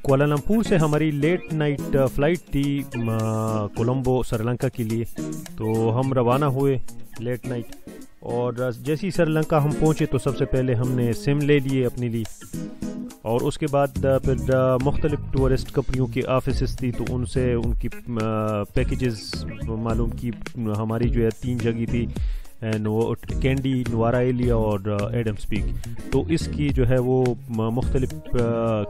Kuala Lumpur سے ہماری late night flight تھی کولمبو سری لنکا کے لیے، تو ہم روانہ ہوئے لیٹ نائٹ، اور جیسے ہی سری لنکا ہم پہنچے تو سب سے پہلے ہم نے سم لے لیے اپنے لیے، اور اس کے بعد پھر مختلف ٹورسٹ کمپنیوں کے آفیسز تھی، تو ان سے ان کی پیکیجز معلوم کی۔ ہماری جو ہے 3 جگہ تھی، کینڈی، نوارا ایلیا اور ایڈمز پیک، تو اس کی جو ہے وہ مختلف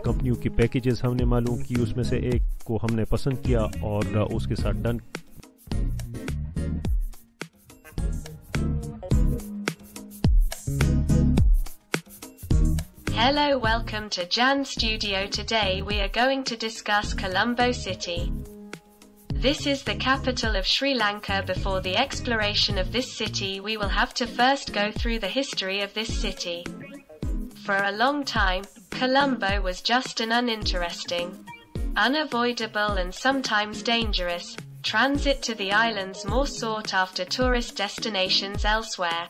کمپنیوں کی پیکیجز ہم نے معلوم کی، اس میں سے ایک کو ہم نے پسند کیا اور اس کے ساتھ done. Hello, welcome to Jan Studio. Today we are going to discuss Colombo City. This is the capital of Sri Lanka. Before the exploration of this city, we will have to first go through the history of this city. For a long time, Colombo was just an uninteresting, unavoidable and sometimes dangerous transit to the island's more sought-after tourist destinations elsewhere.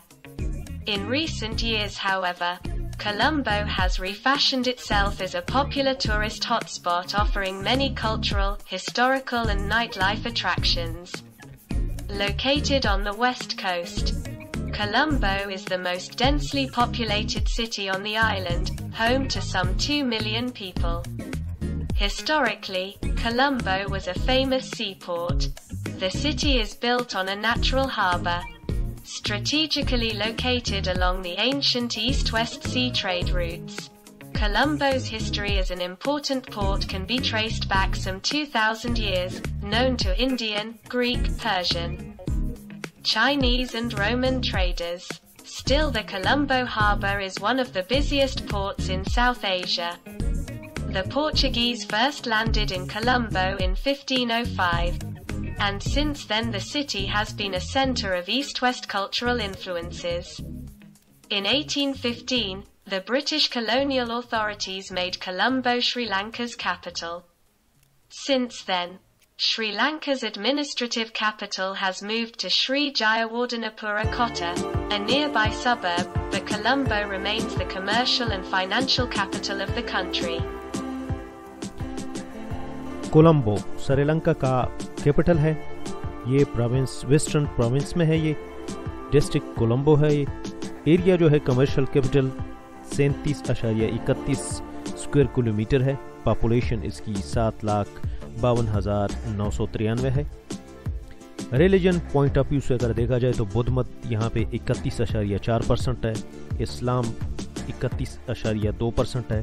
In recent years, however, Colombo has refashioned itself as a popular tourist hotspot, offering many cultural, historical and nightlife attractions. Located on the west coast, Colombo is the most densely populated city on the island, home to some 2 million people. Historically, Colombo was a famous seaport. The city is built on a natural harbor, strategically located along the ancient east-west sea trade routes. Colombo's history as an important port can be traced back some 2,000 years, known to Indian, Greek, Persian, Chinese and Roman traders. Still, the Colombo harbor is one of the busiest ports in South Asia. The Portuguese first landed in Colombo in 1505. And since then the city has been a center of East-West cultural influences. In 1815, the British colonial authorities made Colombo Sri Lanka's capital. Since then, Sri Lanka's administrative capital has moved to Sri Jayawardenepura Kotta, a nearby suburb, but Colombo remains the commercial and financial capital of the country. Colombo Sri Lanka کا capital ہے، یہ province western province میں ہے، یہ district Colombo ہے۔ یہ area جو ہے کمرشل کیپٹل 37.31 اسکوائر کلومیٹر ہے، پاپولیشن اس کی 7,52,993 ہے۔ ریلیجن پوائنٹ آف ویو سے اگر دیکھا جائے تو بدھ مت یہاں پہ 31.4% ہے، اسلام 31.2% ہے،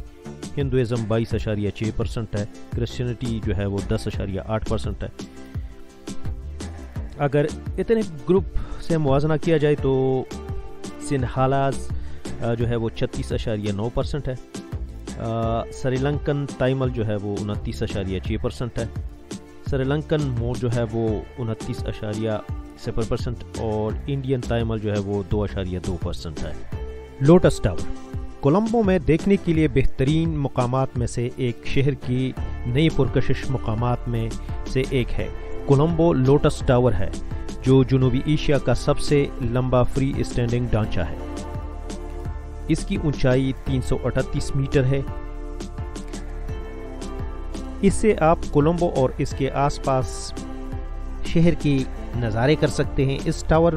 ہندوازم 22.6% ہے، کرسچینٹی جو ہے وہ 10.8% ہے۔ اگر اتنے گروپ سے موازنہ کیا جائے تو سنہالاز جو ہے وہ 36.9% ہے، سری لنکن تائمل جو ہے وہ 29.6% ہے، سری لنکن مور جو ہے وہ 29.0% اور انڈین تائمل جو ہے وہ 2.2% ہے۔ لوٹس ٹاور کولمبو میں دیکھنے کے لیے بہترین مقامات میں سے ایک، شہر کی نئی پرکشش مقامات میں سے ایک ہے۔ کولمبو لوٹس ٹاور ہے جو جنوبی ایشیا کا سب سے لمبا فری اسٹینڈنگ ڈھانچہ ہے۔ اس کی اونچائی 338 میٹر ہے۔ اس سے آپ کولمبو اور اس کے آس پاس شہر کے نظارے کر سکتے ہیں۔ اس ٹاور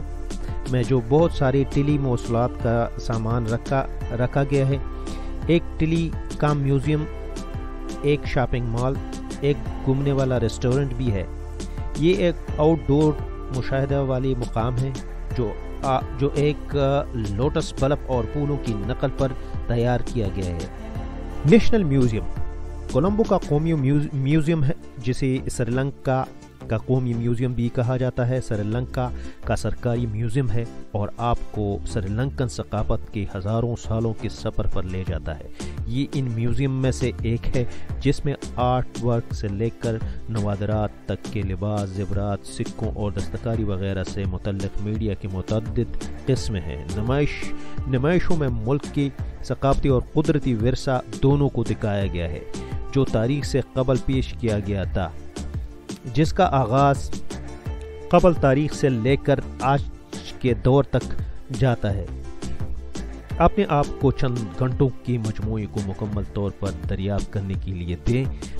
میں جو بہت سارے ٹیلی مواصلات کا سامان رکھا گیا ہے، ایک ٹیلی کام میوزیم، ایک شاپنگ مال، ایک گھومنے والا ریسٹورنٹ بھی ہے۔ یہ ایک آؤٹ ڈور مشاہدہ والی مقام ہے جو ایک لوٹس بلب اور پھولوں کی نقل پر تیار کیا گیا ہے۔ نیشنل میوزیم کولمبو کا قومی میوزیم ہے، جسے سری لنکا کا قومی میوزیم بھی کہا جاتا ہے۔ سری لنکا کا سرکاری میوزیم ہے اور آپ کو سری لنکن ثقافت کے ہزاروں سالوں کے سفر پر لے جاتا ہے۔ یہ ان میوزیم میں سے ایک ہے جس میں آرٹ ورک سے لے کر نوادرات تک کے لباس، زیورات، سکوں اور دستکاری وغیرہ سے متعلق میڈیا کی متعدد قسمیں ہیں۔ نمائشوں میں ملک کی ثقافتی اور قدرتی ورثہ دونوں کو دکھایا گیا ہے جو تاریخ سے قبل پیش کیا گیا تھا، جس کا آغاز قبل تاریخ سے لے کر آج کے دور تک جاتا ہے۔ اپنے آپ کو چند گھنٹوں کی مجموعے کو مکمل طور پر دریافت کرنے کے لیے دیں۔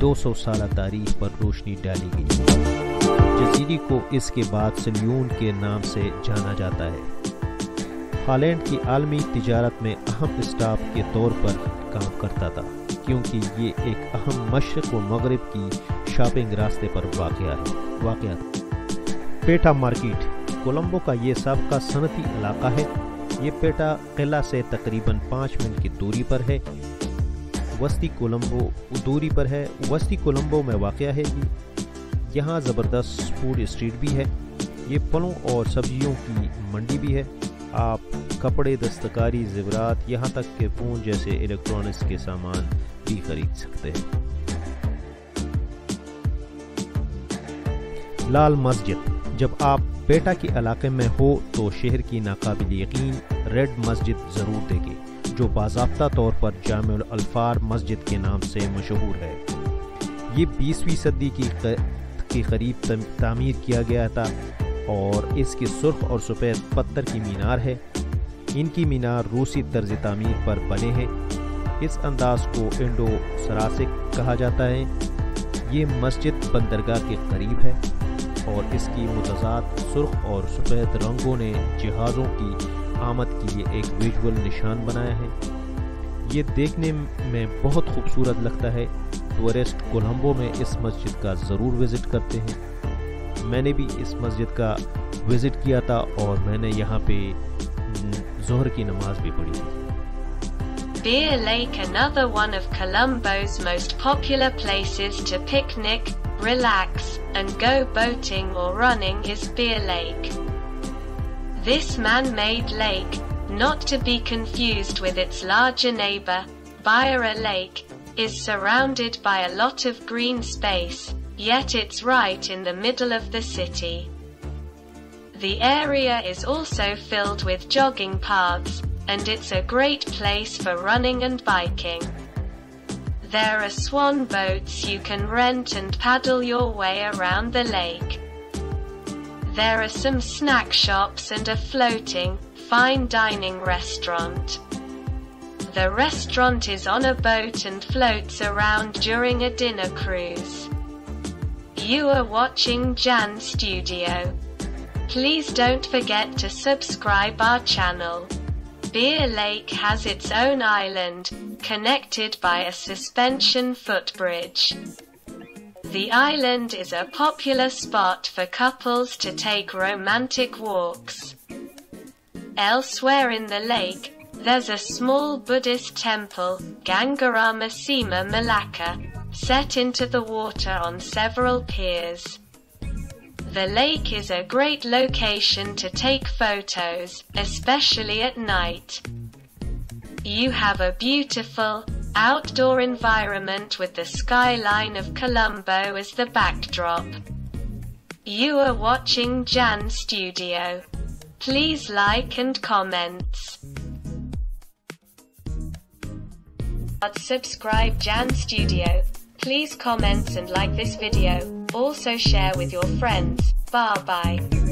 200 سالہ تاریخ پر روشنی ڈالی گئی۔ جزیرے کو اس کے بعد سلیون کے نام سے جانا جاتا ہے۔ ہالینڈ کی عالمی تجارت میں اہم اسٹاپ کے طور پر کام کرتا تھا، کیونکہ یہ ایک اہم مشرق و مغرب کی شاپنگ راستے پر واقع تھا۔ پیٹا مارکیٹ کولمبو کا یہ سابقہ صنعتی علاقہ ہے۔ یہ پیٹا قلعہ سے تقریباً 5 میل کی دوری پر ہے۔ وسطی کولمبو میں واقع ہے۔ یہاں زبردست فوڈ اسٹریٹ بھی ہے۔ یہ پھلوں اور سبزیوں کی منڈی بھی ہے۔ آپ کپڑے، دستکاری، زیورات، یہاں تک کہ فون جیسے الیکٹرانکس کے سامان بھی خرید سکتے ہیں۔ لال مسجد جب آپ پیٹا کے علاقے میں ہو تو شہر کی ناقابل یقین ریڈ مسجد ضرور دیکھیں، جو باضابطہ طور پر جامع الفار مسجد کے نام سے مشہور ہے۔ یہ 20ویں صدی کے قریب تعمیر کیا گیا تھا اور اس کی سرخ اور سفید پتھر کی مینار ہے۔ ان کی مینار روسی طرز تعمیر پر بنے ہیں۔ اس انداز کو انڈو سراسک کہا جاتا ہے۔ یہ مسجد بندرگاہ کے قریب ہے اور اس کی متضاد سرخ اور سفید رنگوں نے جہازوں کی آمد کے لیے ایک ویژول نشان بنایا ہے۔ یہ دیکھنے میں بہت خوبصورت لگتا ہے۔ ٹورسٹ کولمبو میں اس مسجد کا ضرور وزٹ کرتے ہیں۔ میں نے بھی اس مسجد کا وزٹ کیا تھا اور میں نے یہاں پہ ظہر کی نماز بھی پڑھی تھی۔ Beer Lake, another one of Colombo's most popular places to picnic, relax, and go boating or running is Beer Lake. This man-made lake, not to be confused with its larger neighbor, Beira Lake, is surrounded by a lot of green space, yet it's right in the middle of the city. The area is also filled with jogging paths, and it's a great place for running and biking. There are swan boats you can rent and paddle your way around the lake. There are some snack shops and a floating, fine dining restaurant. The restaurant is on a boat and floats around during a dinner cruise. You are watching Jan Studio. Please don't forget to subscribe our channel. Beer Lake has its own island, connected by a suspension footbridge. The island is a popular spot for couples to take romantic walks. Elsewhere in the lake, there's a small Buddhist temple, Gangarama Sima Malacca, set into the water on several piers. The lake is a great location to take photos, especially at night. You have a beautiful, outdoor environment with the skyline of Colombo as the backdrop. You are watching Jan Studio. Please like and comments. Subscribe Jan Studio. Please comment and like this video. Also share with your friends. Bye bye.